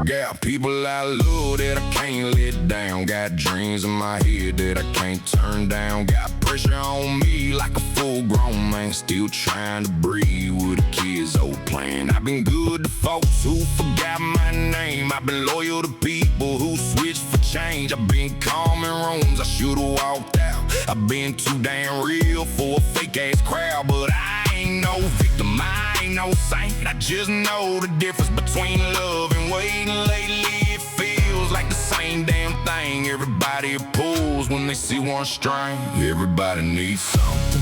Got people I love that I can't let down. Got dreams in my head that I can't turn down. Got pressure on me like a full-grown man, still trying to breathe with a kid's old plan. I've been good to folks who forgot my name. I've been loyal to people who switched for change. I've been calm in rooms I should've walked out. I've been too damn real for a fake-ass crowd, but I ain't no victim, I ain't no saint. I just know the difference between love and waiting. Lately it feels like the same damn thing. Everybody pulls when they see one string. Everybody needs something.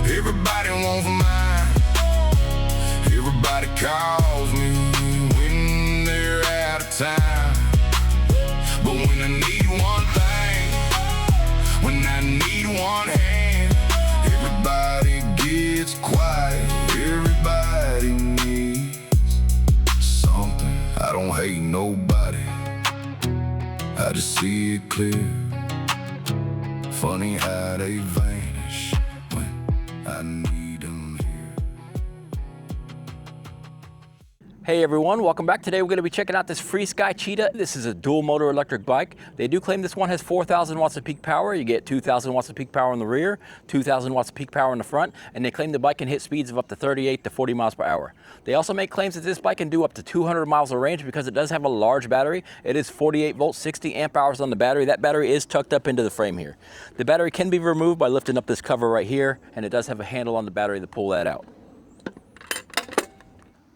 Everybody wants mine. Everybody calls me when they're out of time. But when I need one thing, when I need one hand, everybody gets quiet. Everybody needs something. I don't hate nobody, I just see it clear. Funny how they vanish when I need them here. Hey everyone, welcome back. Today we're going to be checking out this FREESKY CHEETAH. This is a dual motor electric bike. They do claim this one has 4,000 watts of peak power. You get 2,000 watts of peak power in the rear, 2,000 watts of peak power in the front, and they claim the bike can hit speeds of up to 38 to 40 miles per hour. They also make claims that this bike can do up to 200 miles of range because it does have a large battery. It is 48 volts, 60 amp hours on the battery. That battery is tucked up into the frame here. The battery can be removed by lifting up this cover right here, and it does have a handle on the battery to pull that out.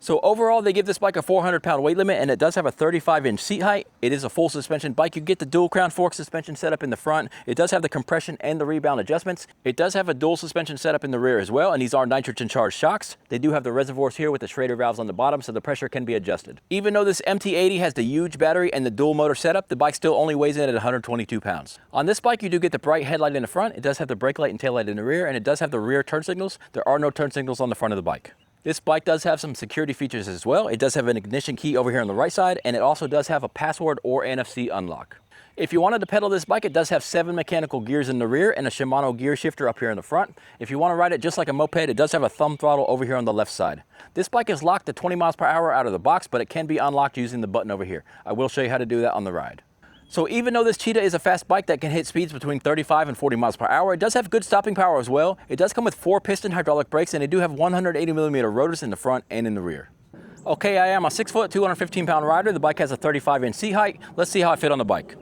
So overall, they give this bike a 400-pound weight limit, and it does have a 35-inch seat height. It is a full suspension bike. You get the dual crown fork suspension setup in the front. It does have the compression and the rebound adjustments. It does have a dual suspension setup in the rear as well, and these are nitrogen-charged shocks. They do have the reservoirs here with the Schrader valves on the bottom, so the pressure can be adjusted. Even though this MT-80 has the huge battery and the dual motor setup, the bike still only weighs in at 122 pounds. On this bike, you do get the bright headlight in the front. It does have the brake light and tail light in the rear, and it does have the rear turn signals. There are no turn signals on the front of the bike. This bike does have some security features as well. It does have an ignition key over here on the right side, and it also does have a password or NFC unlock. If you wanted to pedal this bike, it does have 7 mechanical gears in the rear and a Shimano gear shifter up here in the front. If you want to ride it just like a moped, it does have a thumb throttle over here on the left side. This bike is locked to 20 miles per hour out of the box, but it can be unlocked using the button over here. I will show you how to do that on the ride. So even though this CHEETAH is a fast bike that can hit speeds between 35 and 40 miles per hour, it does have good stopping power as well. It does come with 4-piston hydraulic brakes, and they do have 180mm rotors in the front and in the rear. Okay, I am a 6-foot, 215-pound rider. The bike has a 35-inch seat height. Let's see how I fit on the bike.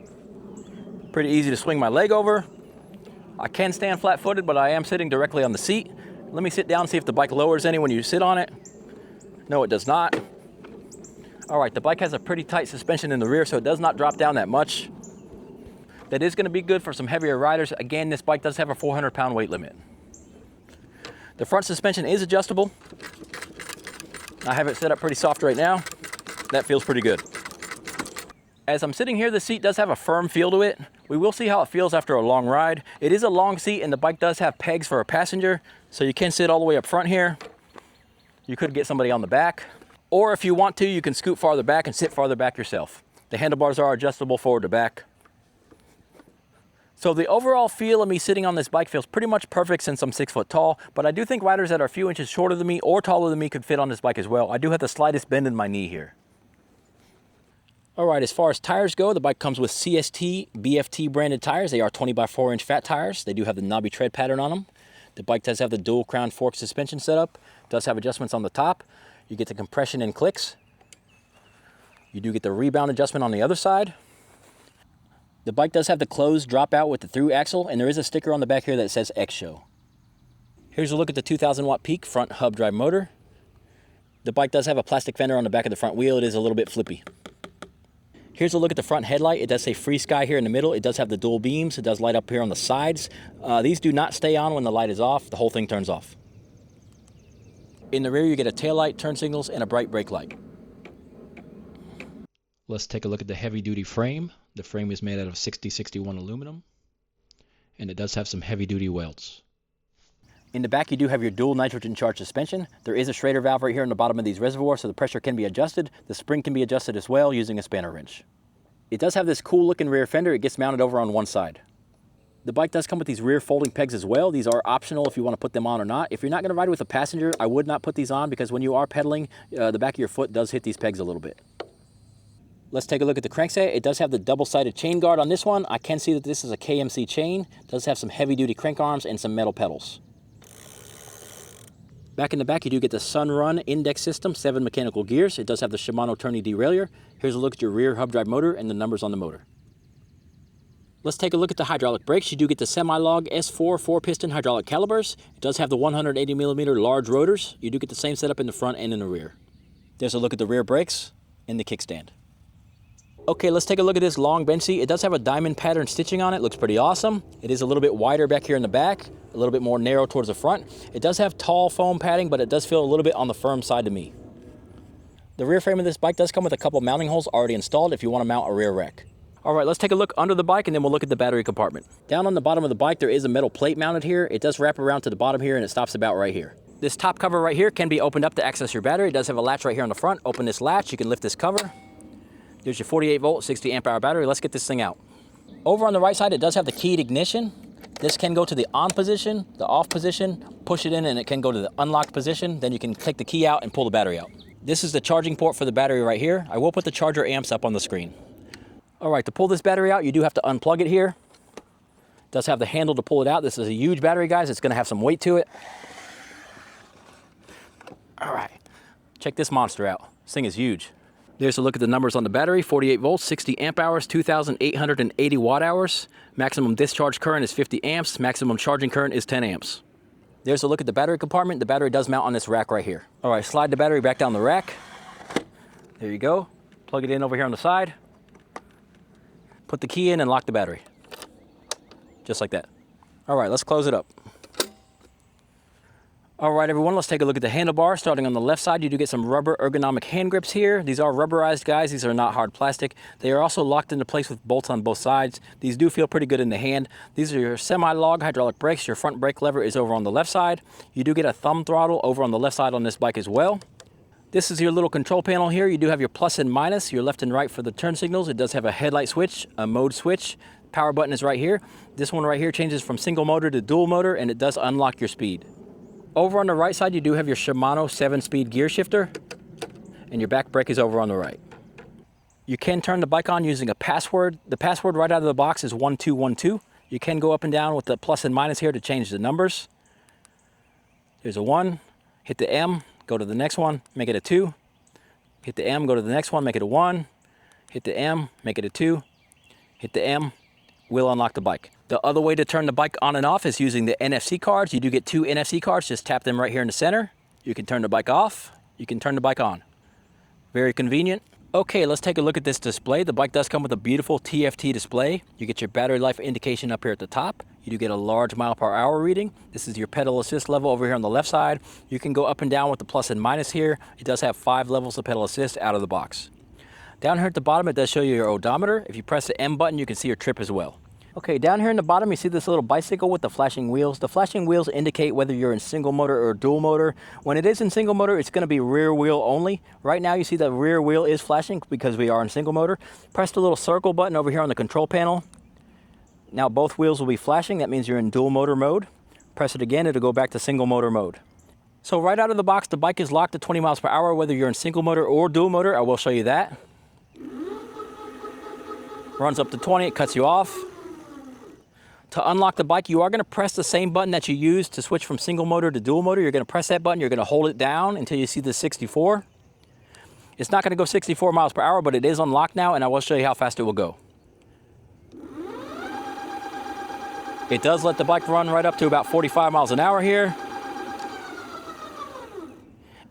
Pretty easy to swing my leg over. I can stand flat-footed, but I am sitting directly on the seat. Let me sit down and see if the bike lowers any when you sit on it. No, it does not. All right, the bike has a pretty tight suspension in the rear, so it does not drop down that much. That is going to be good for some heavier riders. Again, this bike does have a 400-pound weight limit. The front suspension is adjustable. I have it set up pretty soft right now. That feels pretty good. As I'm sitting here, the seat does have a firm feel to it. We will see how it feels after a long ride. It is a long seat, and the bike does have pegs for a passenger, so you can sit all the way up front here. You could get somebody on the back. Or if you want to, you can scoot farther back and sit farther back yourself. The handlebars are adjustable forward to back. So the overall feel of me sitting on this bike feels pretty much perfect since I'm 6 foot tall, but I do think riders that are a few inches shorter than me or taller than me could fit on this bike as well. I do have the slightest bend in my knee here. All right, as far as tires go, the bike comes with CST BFT branded tires. They are 20x4-inch fat tires. They do have the knobby tread pattern on them. The bike does have the dual crown fork suspension setup. It does have adjustments on the top. You get the compression and clicks. You do get the rebound adjustment on the other side. The bike does have the closed dropout with the through axle, and there is a sticker on the back here that says X-Show. Here's a look at the 2,000 watt peak front hub drive motor. The bike does have a plastic fender on the back of the front wheel. It is a little bit flippy. Here's a look at the front headlight. It does say FREESKY here in the middle. It does have the dual beams. It does light up here on the sides. These do not stay on when the light is off. The whole thing turns off. In the rear, you get a taillight, turn signals, and a bright brake light. Let's take a look at the heavy-duty frame. The frame is made out of 6061 aluminum, and it does have some heavy-duty welds. In the back, you do have your dual nitrogen-charged suspension. There is a Schrader valve right here in the bottom of these reservoirs, so the pressure can be adjusted. The spring can be adjusted as well using a spanner wrench. It does have this cool-looking rear fender. It gets mounted over on one side. The bike does come with these rear folding pegs as well. These are optional if you want to put them on or not. If you're not going to ride with a passenger, I would not put these on because when you are pedaling, the back of your foot does hit these pegs a little bit. Let's take a look at the crankset. It does have the double-sided chain guard on this one. I can see that this is a KMC chain. It does have some heavy-duty crank arms and some metal pedals. Back in the back, you do get the Sunrun index system, 7 mechanical gears. It does have the Shimano Tourney derailleur. Here's a look at your rear hub drive motor and the numbers on the motor. Let's take a look at the hydraulic brakes. You do get the semi-log S4 4-piston hydraulic calipers. It does have the 180mm large rotors. You do get the same setup in the front and in the rear. There's a look at the rear brakes and the kickstand. Okay, let's take a look at this long bench seat. It does have a diamond pattern stitching on it. Looks pretty awesome. It is a little bit wider back here in the back, a little bit more narrow towards the front. It does have tall foam padding, but it does feel a little bit on the firm side to me. The rear frame of this bike does come with a couple mounting holes already installed if you want to mount a rear rack. All right, let's take a look under the bike and then we'll look at the battery compartment. Down on the bottom of the bike, there is a metal plate mounted here. It does wrap around to the bottom here and it stops about right here. This top cover right here can be opened up to access your battery. It does have a latch right here on the front. Open this latch, you can lift this cover. There's your 48 volt, 60 amp hour battery. Let's get this thing out. Over on the right side, it does have the keyed ignition. This can go to the on position, the off position, push it in and it can go to the unlocked position. Then you can take the key out and pull the battery out. This is the charging port for the battery right here. I will put the charger amps up on the screen. All right, to pull this battery out, you do have to unplug it here. It does have the handle to pull it out. This is a huge battery, guys. It's gonna have some weight to it. All right, check this monster out. This thing is huge. There's a look at the numbers on the battery, 48 volts, 60 amp hours, 2,880 watt hours. Maximum discharge current is 50 amps. Maximum charging current is 10 amps. There's a look at the battery compartment. The battery does mount on this rack right here. All right, slide the battery back down the rack. There you go. Plug it in over here on the side. Put the key in and lock the battery. Just like that. All right, let's close it up. All right, everyone, let's take a look at the handlebar. Starting on the left side, you do get some rubber ergonomic hand grips here. These are rubberized, guys. These are not hard plastic. They are also locked into place with bolts on both sides. These do feel pretty good in the hand. These are your semi-log hydraulic brakes. Your front brake lever is over on the left side. You do get a thumb throttle over on the left side on this bike as well. This is your little control panel here. You do have your plus and minus, your left and right for the turn signals. It does have a headlight switch, a mode switch. Power button is right here. This one right here changes from single motor to dual motor, and it does unlock your speed. Over on the right side, you do have your Shimano 7-speed gear shifter, and your back brake is over on the right. You can turn the bike on using a password. The password right out of the box is 1212. You can go up and down with the plus and minus here to change the numbers. There's a 1, hit the M, go to the next one, make it a 2. Hit the M, go to the next one, make it a 1. Hit the M, make it a 2. Hit the M, will unlock the bike. The other way to turn the bike on and off is using the NFC cards. You do get 2 NFC cards. Just tap them right here in the center. You can turn the bike off. You can turn the bike on. Very convenient. Okay, let's take a look at this display. The bike does come with a beautiful TFT display. You get your battery life indication up here at the top. You do get a large mile per hour reading. This is your pedal assist level over here on the left side. You can go up and down with the plus and minus here. It does have 5 levels of pedal assist out of the box. Down here at the bottom, it does show you your odometer. If you press the M button, you can see your trip as well. Okay, down here in the bottom, you see this little bicycle with the flashing wheels. The flashing wheels indicate whether you're in single motor or dual motor. When it is in single motor, it's gonna be rear wheel only. Right now, you see the rear wheel is flashing because we are in single motor. Press the little circle button over here on the control panel. Now both wheels will be flashing. That means you're in dual motor mode. Press it again, it'll go back to single motor mode. So right out of the box, the bike is locked at 20 miles per hour, whether you're in single motor or dual motor. I will show you that. Runs up to 20, it cuts you off. To unlock the bike, you are going to press the same button that you used to switch from single motor to dual motor. You're going to press that button, you're going to hold it down until you see the 64. It's not going to go 64 miles per hour, but it is unlocked now, and I will show you how fast it will go. It does let the bike run right up to about 45 miles an hour here.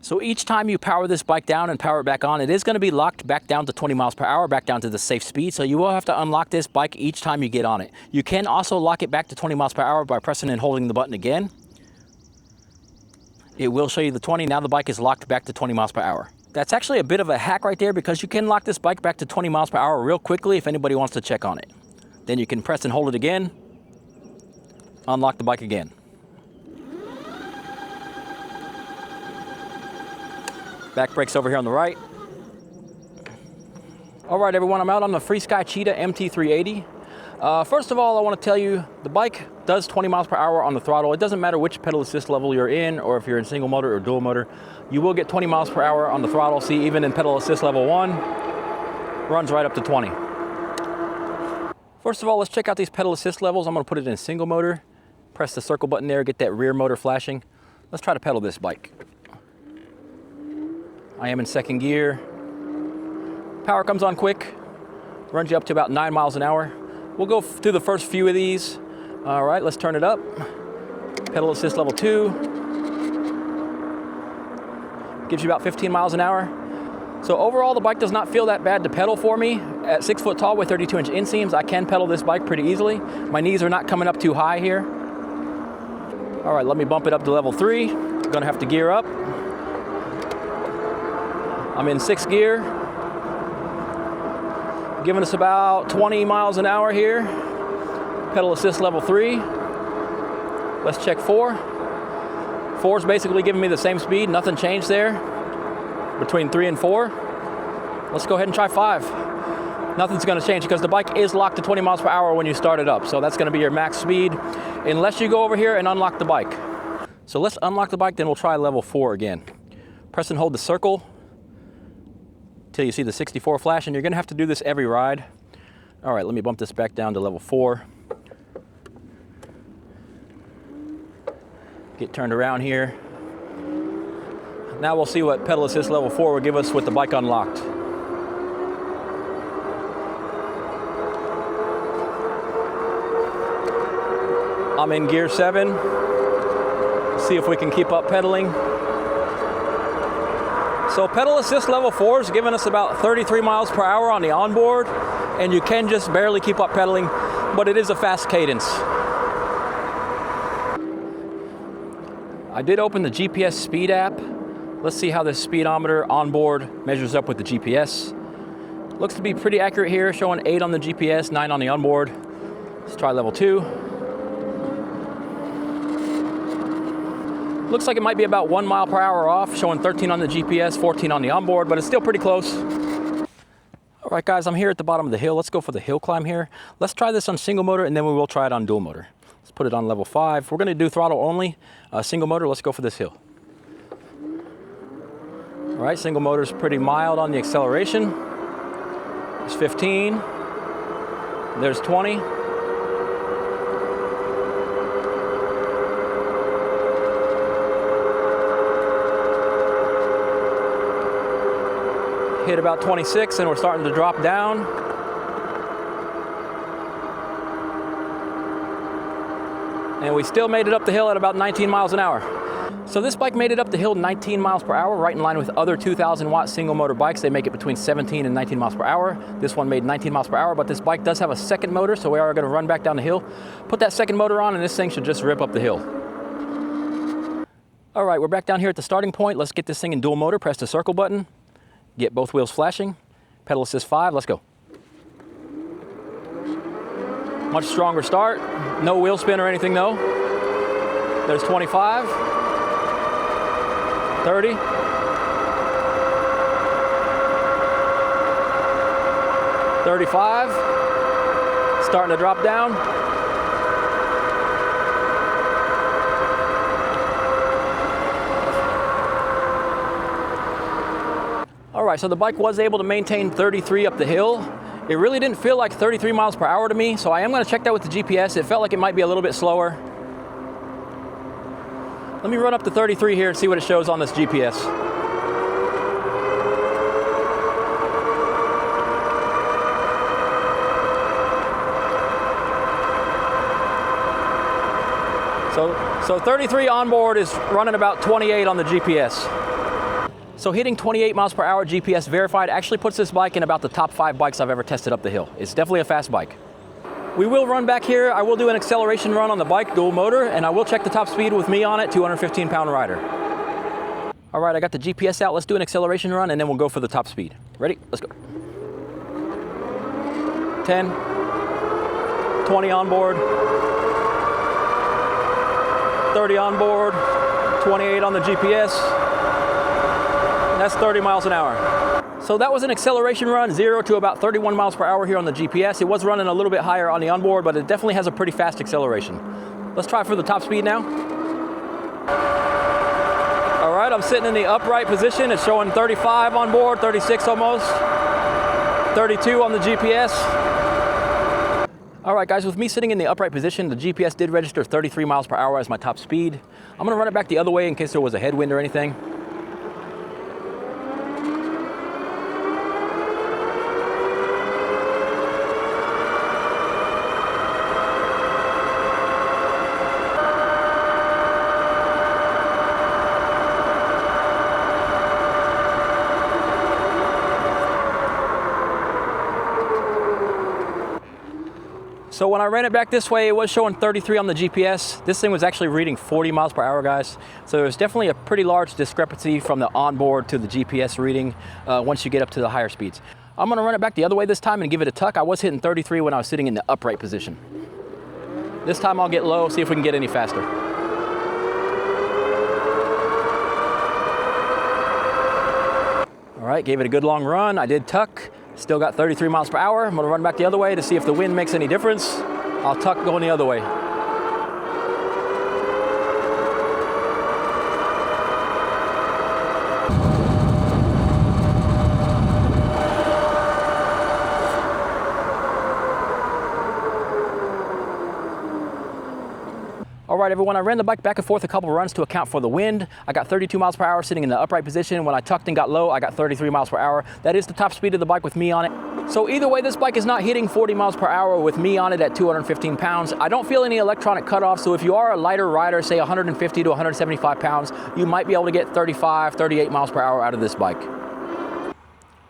So each time you power this bike down and power it back on, it is going to be locked back down to 20 miles per hour, back down to the safe speed. So you will have to unlock this bike each time you get on it. You can also lock it back to 20 miles per hour by pressing and holding the button again. It will show you the 20. Now the bike is locked back to 20 miles per hour. That's actually a bit of a hack right there because you can lock this bike back to 20 miles per hour real quickly if anybody wants to check on it. Then you can press and hold it again, unlock the bike again. Back brakes over here on the right. All right, everyone, I'm out on the FREESKY CHEETAH MT-380. First of all, I want to tell you the bike does 20 miles per hour on the throttle. It doesn't matter which pedal assist level you're in or if you're in single motor or dual motor. You will get 20 miles per hour on the throttle. See, even in pedal assist level 1. 20 miles per hour on the throttle. It doesn't matter which pedal assist level you're in or if you're in single motor or dual motor. You will get 20 miles per hour on the throttle. You will get 20 miles per hour on the throttle. See, even in pedal assist level 1. runs right up to 20. First of all, let's check out these pedal assist levels. I'm gonna put it in single motor. Press the circle button there, get that rear motor flashing. Let's try to pedal this bike. I am in second gear. Power comes on quick, runs you up to about 9 miles an hour. We'll go through the first few of these. All right, let's turn it up. Pedal assist level 2. Gives you about 15 miles an hour. So overall, the bike does not feel that bad to pedal for me. At 6 foot tall with 32-inch inseams, I can pedal this bike pretty easily. My knees are not coming up too high here. All right, let me bump it up to level 3. I'm gonna have to gear up. I'm in 6th gear. Giving us about 20 miles an hour here. Pedal assist level 3. Let's check 4. 4 is basically giving me the same speed, nothing changed there between 3 and 4. Let's go ahead and try 5. Nothing's gonna change because the bike is locked to 20 miles per hour when you start it up. So that's gonna be your max speed unless you go over here and unlock the bike. So let's unlock the bike, then we'll try level 4 again. Press and hold the circle till you see the 64 flash, and you're gonna have to do this every ride. All right, let me bump this back down to level 4. Get turned around here. Now we'll see what pedal assist level 4 will give us with the bike unlocked. I'm in gear 7. See if we can keep up pedaling. So pedal assist level 4 is giving us about 33 miles per hour on the onboard, and you can just barely keep up pedaling, but it is a fast cadence. I did open the GPS speed app. Let's see how this speedometer onboard measures up with the GPS. Looks to be pretty accurate here, showing 8 on the GPS, 9 on the onboard. Let's try level 2. Looks like it might be about 1 mile per hour off, showing 13 on the GPS, 14 on the onboard, but it's still pretty close. All right, guys, I'm here at the bottom of the hill. Let's go for the hill climb here. Let's try this on single motor, and then we will try it on dual motor. Let's put it on level 5. We're gonna do throttle only, single motor. Let's go for this hill. All right, single motor is pretty mild on the acceleration. There's 15, there's 20. Hit about 26 and we're starting to drop down. And we still made it up the hill at about 19 miles an hour. So this bike made it up the hill 19 miles per hour, right in line with other 2,000 watt single motor bikes. They make it between 17 and 19 miles per hour. This one made 19 miles per hour, but this bike does have a second motor, so we are gonna run back down the hill, put that second motor on, and this thing should just rip up the hill. All right, we're back down here at the starting point. Let's get this thing in dual motor. Press the circle button, get both wheels flashing. Pedal assist 5, let's go. Much stronger start. No wheel spin or anything though. There's 25, 30, 35, starting to drop down. All right, so the bike was able to maintain 33 up the hill. It really didn't feel like 33 miles per hour to me, so I am gonna check that with the GPS. It felt like it might be a little bit slower. Let me run up to 33 here and see what it shows on this GPS. So 33 on board is running about 28 on the GPS. So hitting 28 miles per hour GPS verified actually puts this bike in about the top 5 bikes I've ever tested up the hill. It's definitely a fast bike. We will run back here. I will do an acceleration run on the bike, dual motor, and I will check the top speed with me on it, 215-pound rider. All right, I got the GPS out. Let's do an acceleration run, and then we'll go for the top speed. Ready? Let's go. 10, 20 on board, 30 on board, 28 on the GPS. That's 30 miles an hour. So that was an acceleration run, 0 to about 31 miles per hour here on the GPS. It was running a little bit higher on the onboard, but it definitely has a pretty fast acceleration. Let's try for the top speed now. All right, I'm sitting in the upright position. It's showing 35 on board, 36 almost. 32 on the GPS. All right, guys, with me sitting in the upright position, the GPS did register 33 miles per hour as my top speed. I'm gonna run it back the other way in case there was a headwind or anything. So when I ran it back this way, it was showing 33 on the GPS. This thing was actually reading 40 miles per hour, guys. So there's definitely a pretty large discrepancy from the onboard to the GPS reading once you get up to the higher speeds. I'm gonna run it back the other way this time and give it a tuck. I was hitting 33 when I was sitting in the upright position. This time I'll get low, see if we can get any faster. All right, gave it a good long run. I did tuck. Still got 33 miles per hour. I'm gonna run back the other way to see if the wind makes any difference. I'll tuck going the other way. All right, everyone, I ran the bike back and forth a couple runs to account for the wind. I got 32 miles per hour sitting in the upright position. When I tucked and got low, I got 33 miles per hour. That is the top speed of the bike with me on it. So either way, this bike is not hitting 40 miles per hour with me on it at 215 pounds. I don't feel any electronic cutoff, so if you are a lighter rider, say 150 to 175 pounds, you might be able to get 35, 38 miles per hour out of this bike.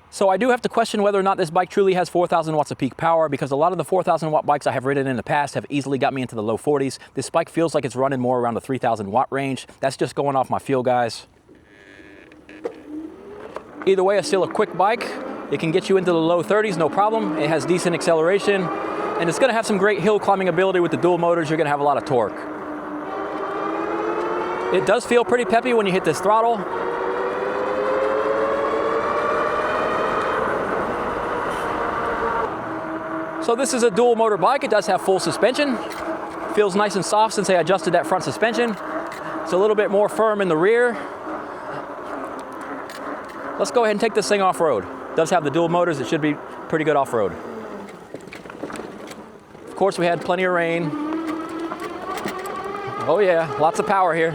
So I do have to question whether or not this bike truly has 4,000 watts of peak power, because a lot of the 4,000 watt bikes I have ridden in the past have easily got me into the low 40s. This bike feels like it's running more around the 3,000 watt range. That's just going off my feel, guys. Either way, it's still a quick bike. It can get you into the low 30s, no problem. It has decent acceleration, and it's gonna have some great hill climbing ability with the dual motors. You're gonna have a lot of torque. It does feel pretty peppy when you hit this throttle. So this is a dual motor bike. It does have full suspension. Feels nice and soft since I adjusted that front suspension. It's a little bit more firm in the rear. Let's go ahead and take this thing off-road. It does have the dual motors. It should be pretty good off-road. Of course, we had plenty of rain. Oh yeah, lots of power here.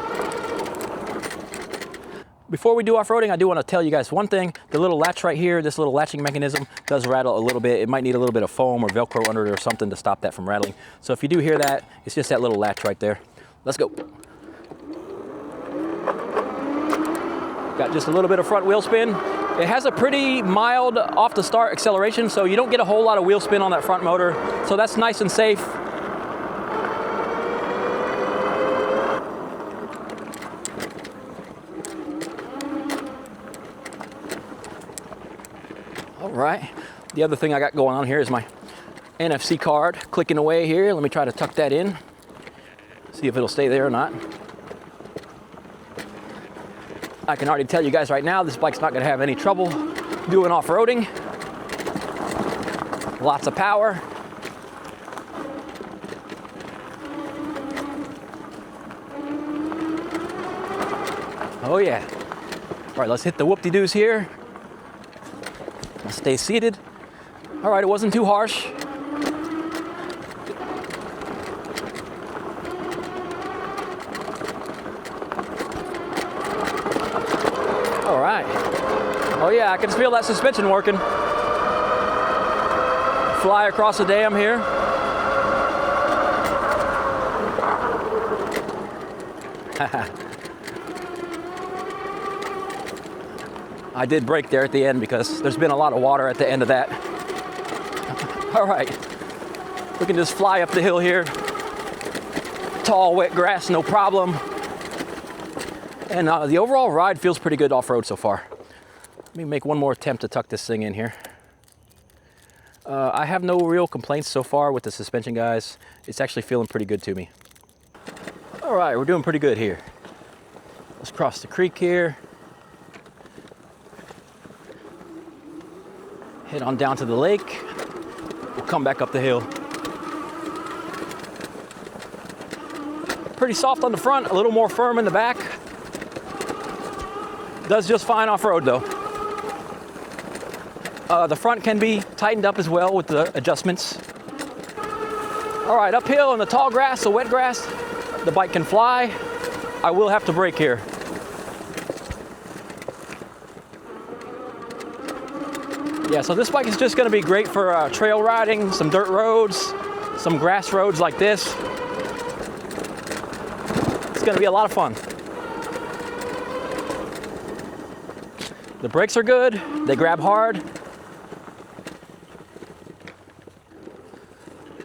Before we do off-roading, I do want to tell you guys one thing. The little latch right here, this little latching mechanism does rattle a little bit. It might need a little bit of foam or Velcro under it or something to stop that from rattling. So if you do hear that, it's just that little latch right there. Let's go. Got just a little bit of front wheel spin. It has a pretty mild off the start acceleration, so you don't get a whole lot of wheel spin on that front motor. So that's nice and safe. All right, the other thing I got going on here is my NFC card clicking away here. Let me try to tuck that in, see if it'll stay there or not. I can already tell you guys right now, this bike's not gonna have any trouble doing off-roading. Lots of power. Oh yeah. All right, let's hit the whoop-de-doos here. I'll stay seated. All right, it wasn't too harsh. All right. Oh yeah, I can feel that suspension working. Fly across the dam here. I did brake there at the end because there's been a lot of water at the end of that. All right, we can just fly up the hill here. Tall, wet grass, no problem. And the overall ride feels pretty good off-road so far. Let me make one more attempt to tuck this thing in here. I have no real complaints so far with the suspension, guys. It's actually feeling pretty good to me. All right, we're doing pretty good here. Let's cross the creek here. Head on down to the lake. We'll come back up the hill. Pretty soft on the front, a little more firm in the back. Does just fine off-road though. The front can be tightened up as well with the adjustments. All right, uphill in the tall grass, the wet grass, the bike can fly. I will have to brake here. Yeah, so this bike is just gonna be great for trail riding, some dirt roads, some grass roads like this. It's gonna be a lot of fun. The brakes are good, they grab hard.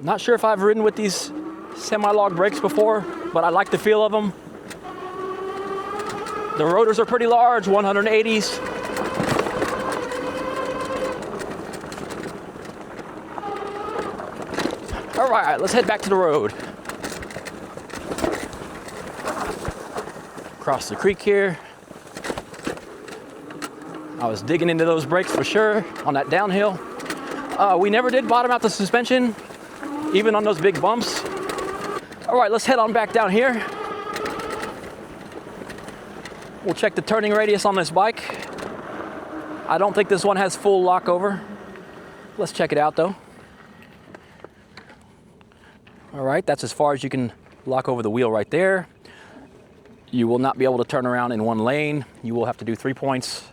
Not sure if I've ridden with these semi-log brakes before, but I like the feel of them. The rotors are pretty large, 180s. All right, let's head back to the road. Across the creek here. I was digging into those brakes for sure on that downhill. We never did bottom out the suspension, even on those big bumps. All right, let's head on back down here. We'll check the turning radius on this bike. I don't think this one has full lock over. Let's check it out though. All right, that's as far as you can lock over the wheel right there. You will not be able to turn around in one lane. You will have to do 3 points.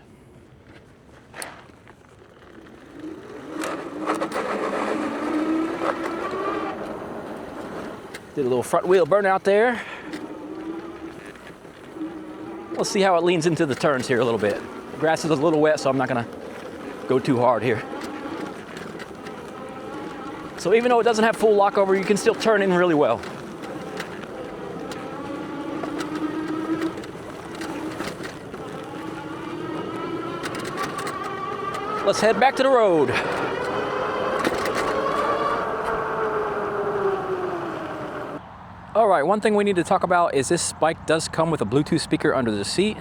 Did a little front wheel burnout there. Let's see how it leans into the turns here a little bit. The grass is a little wet, so I'm not gonna go too hard here. So even though it doesn't have full lock over, you can still turn in really well. Let's head back to the road. All right, one thing we need to talk about is this bike does come with a Bluetooth speaker under the seat.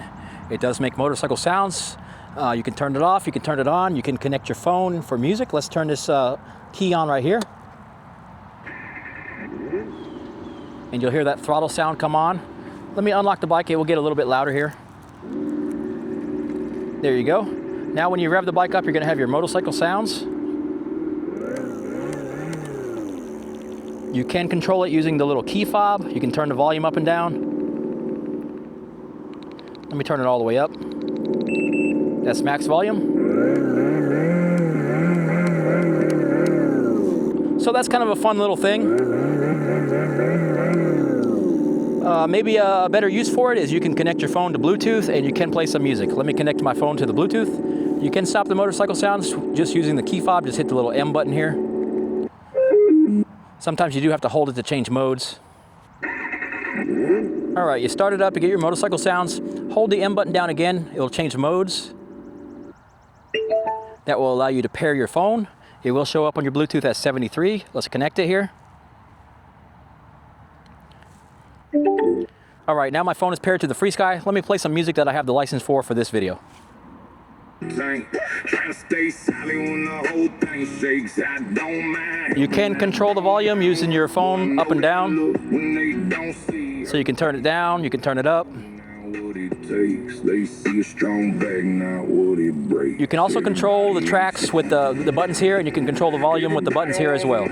It does make motorcycle sounds. You can turn it off, you can turn it on, you can connect your phone for music. Let's turn this key on right here. And you'll hear that throttle sound come on. Let me unlock the bike, it will get a little bit louder here. There you go. Now when you rev the bike up, you're gonna have your motorcycle sounds. You can control it using the little key fob. You can turn the volume up and down. Let me turn it all the way up. That's max volume. So that's kind of a fun little thing. Maybe a better use for it is you can connect your phone to Bluetooth and you can play some music. Let me connect my phone to the Bluetooth. You can stop the motorcycle sounds just using the key fob. Just hit the little M button here. Sometimes you do have to hold it to change modes. All right, you start it up, you get your motorcycle sounds. Hold the M button down again, it'll change modes. That will allow you to pair your phone. It will show up on your Bluetooth as 73. Let's connect it here. All right, now my phone is paired to the FREESKY. Let me play some music that I have the license for this video. You can control the volume using your phone up and down. So you can turn it down, you can turn it up. You can also control the tracks with the buttons here, and you can control the volume with the buttons here as well.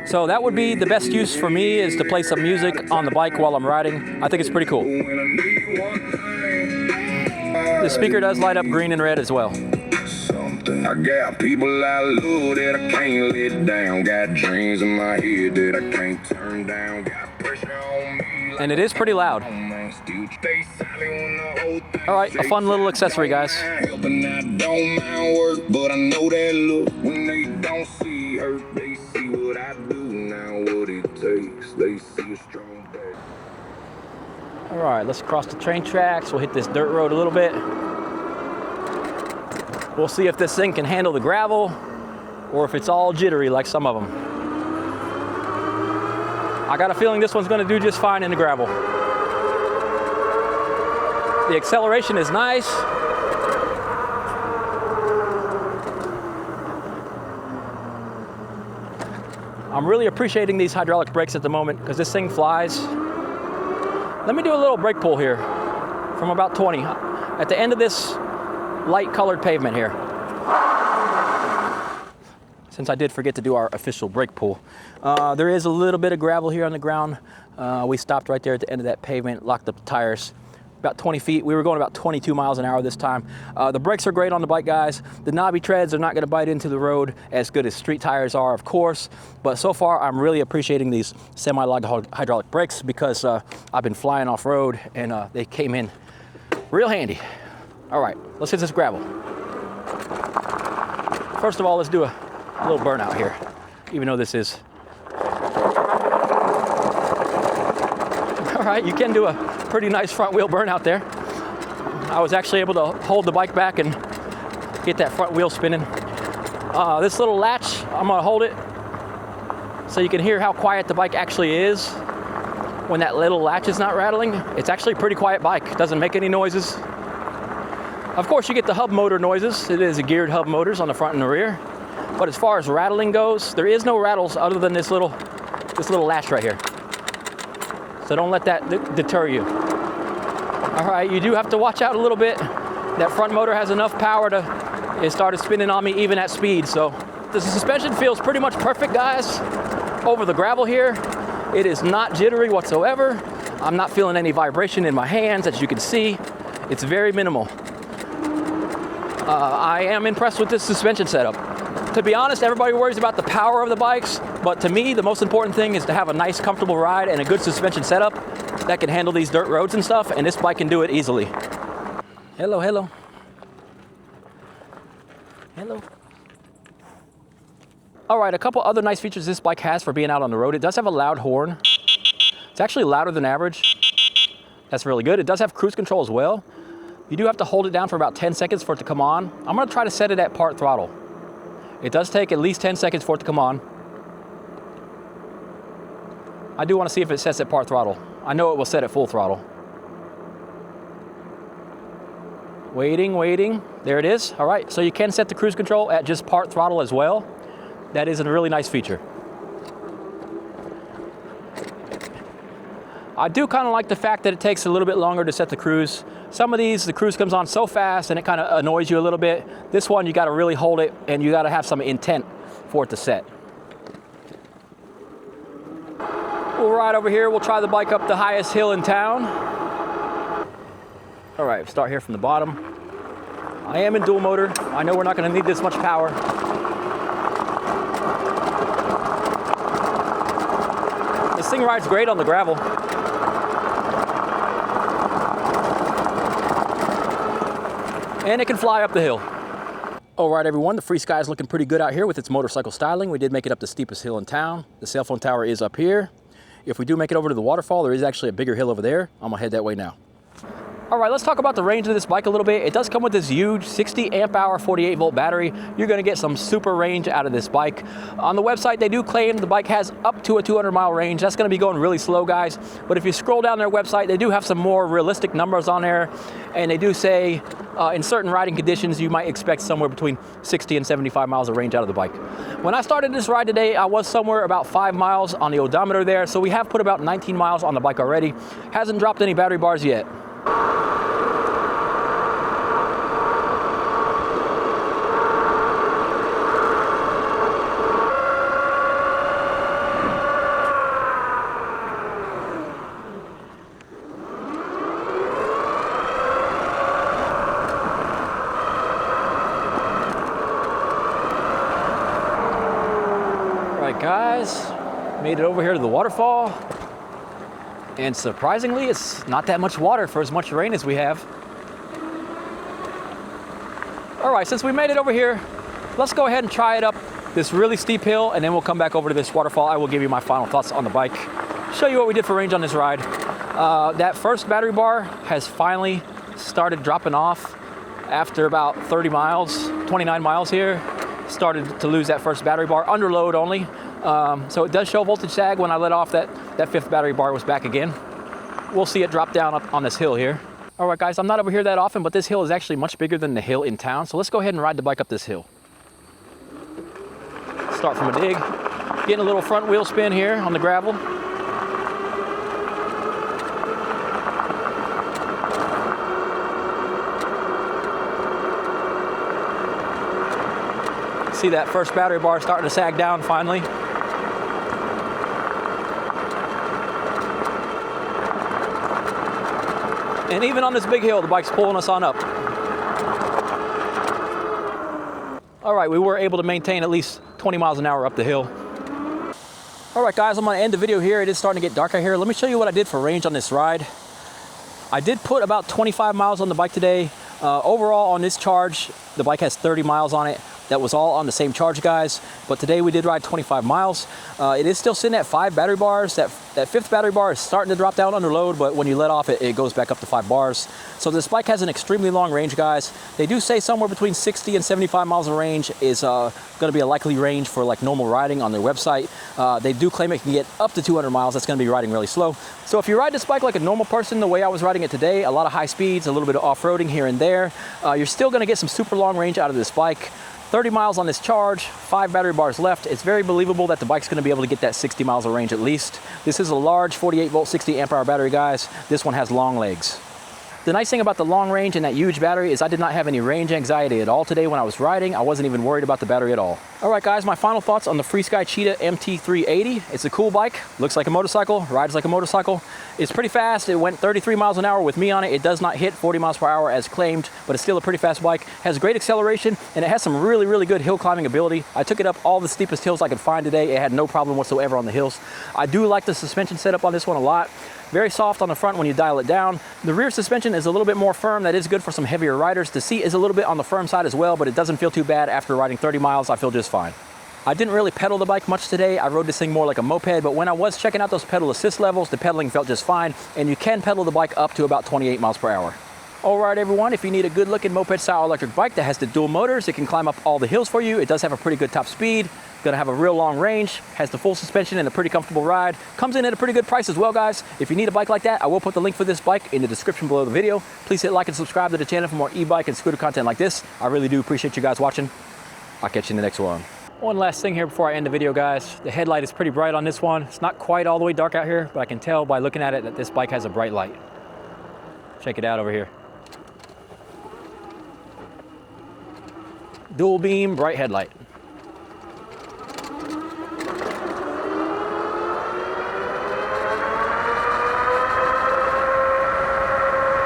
So that would be the best use for me, is to play some music on the bike while I'm riding. I think it's pretty cool. The speaker does light up green and red as well. I got people I love that I can't let down. Got dreams in my head that I can't turn down. Got pressure on me. And it is pretty loud. All right, a fun little accessory, guys. All right, let's cross the train tracks. We'll hit this dirt road a little bit. We'll see if this thing can handle the gravel or if it's all jittery like some of them. I got a feeling this one's gonna do just fine in the gravel. The acceleration is nice. I'm really appreciating these hydraulic brakes at the moment because this thing flies. Let me do a little brake pull here from about 20. At the end of this light colored pavement here. Since I did forget to do our official brake pull. There is a little bit of gravel here on the ground. We stopped right there at the end of that pavement, locked up the tires. About 20 feet. We were going about 22 miles an hour this time. The brakes are great on the bike, guys. The knobby treads are not going to bite into the road as good as street tires are, of course. But so far, I'm really appreciating these semi-log hydraulic brakes because I've been flying off-road and they came in real handy. All right, let's hit this gravel. First of all, let's do a little burnout here, even though this is... All right, you can do a pretty nice front wheel burnout there. I was actually able to hold the bike back and get that front wheel spinning. This little latch, I'm gonna hold it so you can hear how quiet the bike actually is when that little latch is not rattling. It's actually a pretty quiet bike. It doesn't make any noises. Of course, you get the hub motor noises. It is a geared hub motors on the front and the rear. But as far as rattling goes, there is no rattles other than this little latch right here. So don't let that deter you. All right, you do have to watch out a little bit. That front motor has enough power to, it started spinning on me even at speed. So the suspension feels pretty much perfect, guys. Over the gravel here, it is not jittery whatsoever. I'm not feeling any vibration in my hands, as you can see. It's very minimal. I am impressed with this suspension setup. To be honest, everybody worries about the power of the bikes, but to me, the most important thing is to have a nice, comfortable ride and a good suspension setup that can handle these dirt roads and stuff, and this bike can do it easily. Hello, hello. Hello. All right, a couple other nice features this bike has for being out on the road. It does have a loud horn. It's actually louder than average. That's really good. It does have cruise control as well. You do have to hold it down for about 10 seconds for it to come on. I'm gonna try to set it at part throttle. It does take at least 10 seconds for it to come on. I do want to see if it sets at part throttle. I know it will set at full throttle. Waiting, waiting. There it is. All right, so you can set the cruise control at just part throttle as well. That is a really nice feature. I do kind of like the fact that it takes a little bit longer to set the cruise. Some of these, the cruise comes on so fast and it kind of annoys you a little bit. This one, you got to really hold it and you got to have some intent for it to set. We'll ride over here. We'll try the bike up the highest hill in town. All right, start here from the bottom. I am in dual motor. I know we're not going to need this much power. This thing rides great on the gravel. And it can fly up the hill. All right, everyone, the FREESKY is looking pretty good out here with its motorcycle styling. We did make it up the steepest hill in town. The cell phone tower is up here. If we do make it over to the waterfall, there is actually a bigger hill over there. I'm gonna head that way now. All right, let's talk about the range of this bike a little bit. It does come with this huge 60 amp hour, 48 volt battery. You're gonna get some super range out of this bike. On the website, they do claim the bike has up to a 200 mile range. That's gonna be going really slow, guys. But if you scroll down their website, they do have some more realistic numbers on there. And they do say in certain riding conditions, you might expect somewhere between 60 and 75 miles of range out of the bike. When I started this ride today, I was somewhere about 5 miles on the odometer there. So we have put about 19 miles on the bike already. Hasn't dropped any battery bars yet. Guys, made it over here to the waterfall, and surprisingly it's not that much water for as much rain as we have. All right, since we made it over here, let's go ahead and try it up this really steep hill, and then we'll come back over to this waterfall. I will give you my final thoughts on the bike, show you what we did for range on this ride. That first battery bar has finally started dropping off after about 30 miles, 29 miles here. Started to lose that first battery bar, under load only. So it does show voltage sag. When I let off, that fifth battery bar was back again. We'll see it drop down up on this hill here. All right, guys, I'm not over here that often, but this hill is actually much bigger than the hill in town. So let's go ahead and ride the bike up this hill. Start from a dig. Getting a little front wheel spin here on the gravel. see that first battery bar starting to sag down finally. And even on this big hill, the bike's pulling us on up. All right, we were able to maintain at least 20 miles an hour up the hill. All right, guys, I'm gonna end the video here. It is starting to get dark out here. Let me show you what I did for range on this ride. I did put about 25 miles on the bike today. Overall on this charge, the bike has 30 miles on it. That was all on the same charge, guys. But today we did ride 25 miles. It is still sitting at 5 battery bars. That fifth battery bar is starting to drop down under load, but when you let off, it goes back up to 5 bars. So this bike has an extremely long range, guys. They do say somewhere between 60 and 75 miles of range is gonna be a likely range for like normal riding on their website. They do claim it can get up to 200 miles. That's gonna be riding really slow. So if you ride this bike like a normal person, the way I was riding it today, a lot of high speeds, a little bit of off-roading here and there, you're still gonna get some super long range out of this bike. 30 miles on this charge, 5 battery bars left. It's very believable that the bike's gonna be able to get that 60 miles of range at least. This is a large 48 volt, 60 amp hour battery, guys. This one has long legs. The nice thing about the long range and that huge battery is I did not have any range anxiety at all today when I was riding. I wasn't even worried about the battery at all. All right, guys, my final thoughts on the FREESKY CHEETAH MT-380. It's a cool bike, looks like a motorcycle, rides like a motorcycle. It's pretty fast. It went 33 miles an hour with me on it. It does not hit 40 miles per hour as claimed, but it's still a pretty fast bike. Has great acceleration, and it has some really, really good hill climbing ability. I took it up all the steepest hills I could find today. It had no problem whatsoever on the hills. I do like the suspension setup on this one a lot. Very soft on the front when you dial it down. The rear suspension is a little bit more firm. That is good for some heavier riders. The seat is a little bit on the firm side as well, but it doesn't feel too bad. After riding 30 miles, I feel just fine. I didn't really pedal the bike much today. I rode this thing more like a moped, but when I was checking out those pedal assist levels, the pedaling felt just fine, and you can pedal the bike up to about 28 miles per hour. All right, everyone, if you need a good looking moped style electric bike that has the dual motors, it can climb up all the hills for you. It does have a pretty good top speed, gonna have a real long range, has the full suspension and a pretty comfortable ride. Comes in at a pretty good price as well, guys. If you need a bike like that, I will put the link for this bike in the description below the video. Please hit like and subscribe to the channel for more e-bike and scooter content like this. I really do appreciate you guys watching. I'll catch you in the next one. One last thing here before I end the video, guys. The headlight is pretty bright on this one. It's not quite all the way dark out here, but I can tell by looking at it that this bike has a bright light. Check it out over here. Dual beam, bright headlight.